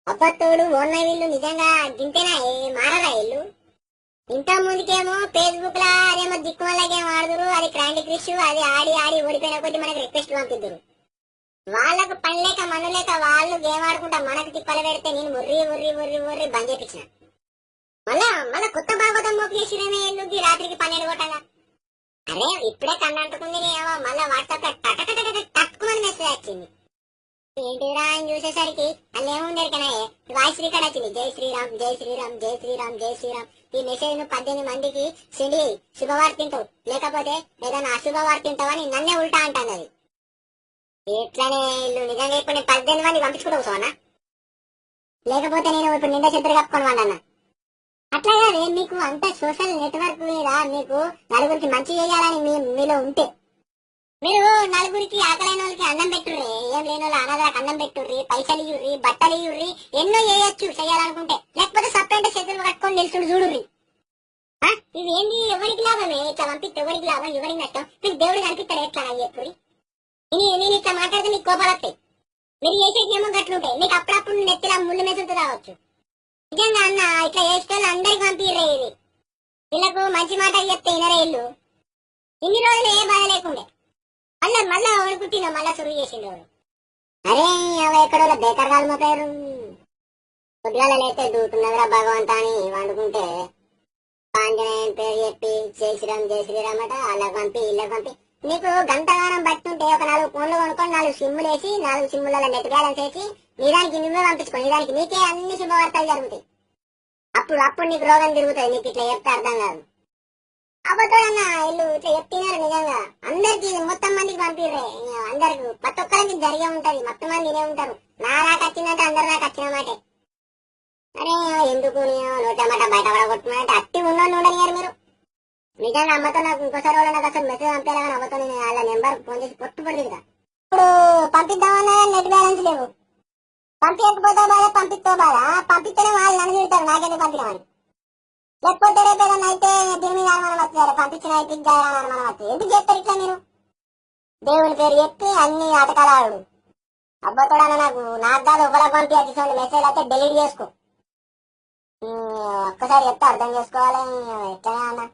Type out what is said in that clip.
అబ్బతోడు ఓన్న వీళ్ళు నిజంగా గింతేనా మారరా వీళ్ళు. ఇంత ముందుకేమో ఫేస్బుక్ లా అదేమో దిక్కుమల్ల గేమ్ ఆడుదురు, అది క్రాండీ క్రిష్, అది ఆడి ఆడి ఓడిపోయిన కొద్ది మనకి రిక్వెస్ట్ పంపిద్దురు. వాళ్ళకు పని లేక మను లేక వాళ్ళు గేమ్ ఆడుకుంటా మనకు తిప్పలు పెడితే నేను ఉర్రి ఉర్రి ఉర్రి ఉర్రి బంద్ చేపించిన. మళ్ళా మళ్ళా కొత్త భాగవతం మోపు చేసిరేమే ఎందుకు రాత్రికి 12 కొట్టగా. అరే ఇప్పుడే కన్ను అంటుకుంది మళ్ళా వాట్సాప్ లో తక్కువని మెసేజ్ వచ్చింది. ఏంటిరా అని చూసేసరికి అల్ల ఏముండేది కన్నా వాయిస్ రికార్డ్ వచ్చింది. జై శ్రీరామ్ జై శ్రీరామ్ జై శ్రీరామ్ జై శ్రీరామ్. ఈ మెసేజ్ ను 18 మందికి సెండ్ చేయి, శుభవార్త తింటావు, లేకపోతే ఏదైనా అశుభవార్త తింటావని నన్నే ఉల్టా అంటాను. అది ఎట్లనే ఇల్లు నిజంగా ఇప్పుడు నేను 18 మంది పంపించుకుంటూ సోనా, లేకపోతే నేను ఇప్పుడు నిండా చెద్దరు కప్పుకొని వాళ్ళన్నా. అట్లా కాదే మీకు అంత సోషల్ నెట్వర్క్ మీద మీకు నలుగురికి మంచి చేయాలని మీలో ఉంటే మీరు నలుగురికి ఆకలైన వాళ్ళకి అన్నం పెట్టుర్రి, ఏం లేని వాళ్ళు అనాథలకు అన్నం పెట్టుర్రి, పైసలు ఇవ్వర్రి, బట్టలు ఇవ్వర్రి, ఎన్నో చేయొచ్చు చేయాలనుకుంటే. లేకపోతే సపరేట్ చేతులు కట్టుకొని నిలుచుడు చూడుర్రి. ఇది ఏంటి ఎవరికి లాభమే ఇట్లా పంపిస్తే? ఎవరికి లాభం ఎవరికి నష్టం? మీకు దేవుడు కనిపిస్తాడు ఎట్లా చెప్పుర్రి. నేను ఇట్లా మాట్లాడితే మీకు కోపాలు వస్తాయి. మీరు చేసేది ఏమో గట్లుంటాయి. మీకు అప్పుడప్పుడు నెత్తిలా ముళ్ళు మెసులుతూ రావచ్చు. నిజంగా అన్న ఇట్లా చేస్తే అందరికి పంపిర్రే. ఇది వీళ్ళకు మంచి మాట చెప్తే ఇనరే ఇల్లు. ఇన్ని రోజులు ఏ బాధ లేకుండే మళ్ళా ఎవరు పుట్టిన మళ్ళా సురువు చేసిండు ఎవరు. అరే అవి ఎక్కడో బేకర్ కాదు మా పేరు. పొద్దుగాల లేస్తే దూటున్నదిరా భగవంతా అని వండుకుంటే ఆంజనేయం పేరు చెప్పి జై శ్రీరామ్ జై శ్రీరామ్ అట వాళ్ళకి పంపి ఇళ్ళకి పంపి. నీకు గంటగానం బట్టుంటే ఒక 4 ఫోన్లు కొనుక్కొని 4 సిమ్ములు వేసి 4 సిమ్ములలో నెట్ బ్యాలెన్స్ వేసి నిదానికి నువ్వే పంపించుకో. నిదానికి నీకే అన్ని శుభవార్తలు జరుగుతాయి. అప్పుడు నీకు రోగం తిరుగుతుంది. నీకు ఇట్లా చెప్తే అర్థం కాదు. అబద్ధమన్నా ఇల్లు ఇట్లా చెప్తున్నారు. నిజంగా అందరికి మొత్తం మందికి పంపిర్రే. అందరికి ప్రతి ఒక్కరికి జరిగే ఉంటది. మొత్తం మంది వినే ఉంటారు. నాకు వచ్చిందంటే అందరు నాకు వచ్చిన మాటే. అరే ఎందుకు నోటమాట బయట పడగొట్టుకున్నానంటే అట్టి ఉన్నోళ్ళు ఉండనియారు మీరు. నిజంగా అమ్మతో నాకు ఇంకోసారి వాళ్ళు నాకు అసలు మెసేజ్ పంపేలా కానీ అమ్మతో నేను వాళ్ళ నెంబర్ ఫోన్ చేసి పట్టుబడింది కదా. ఇప్పుడు పంపిద్దామన్నా నెట్ బ్యాలెన్స్ లేవు. పంపించకపోతే బాధ, పంపిస్తే బాధ. పంపిస్తేనే వాళ్ళు నన్ను తిడతారు నాకెందుకు పంపినామని. లేకపోతే రేపు ఏదైనా అయితే దీని మీద అనుమానం వస్తారు. పంపించిన అయితే అనుమానం వస్తుంది. ఎందుకు చేస్తారు ఇట్లా మీరు? దేవుని పేరు చెప్పి అన్ని ఆటకాలాడు. అబ్బతోడన్నా నాకు కాదు ఒకళ్ళకి పంపించాల్సి మెసేజ్ అయితే డెలీట్ చేసుకో. ఒక్కసారి చెప్తే అర్థం చేసుకోవాలి. ఎట్లా అన్నా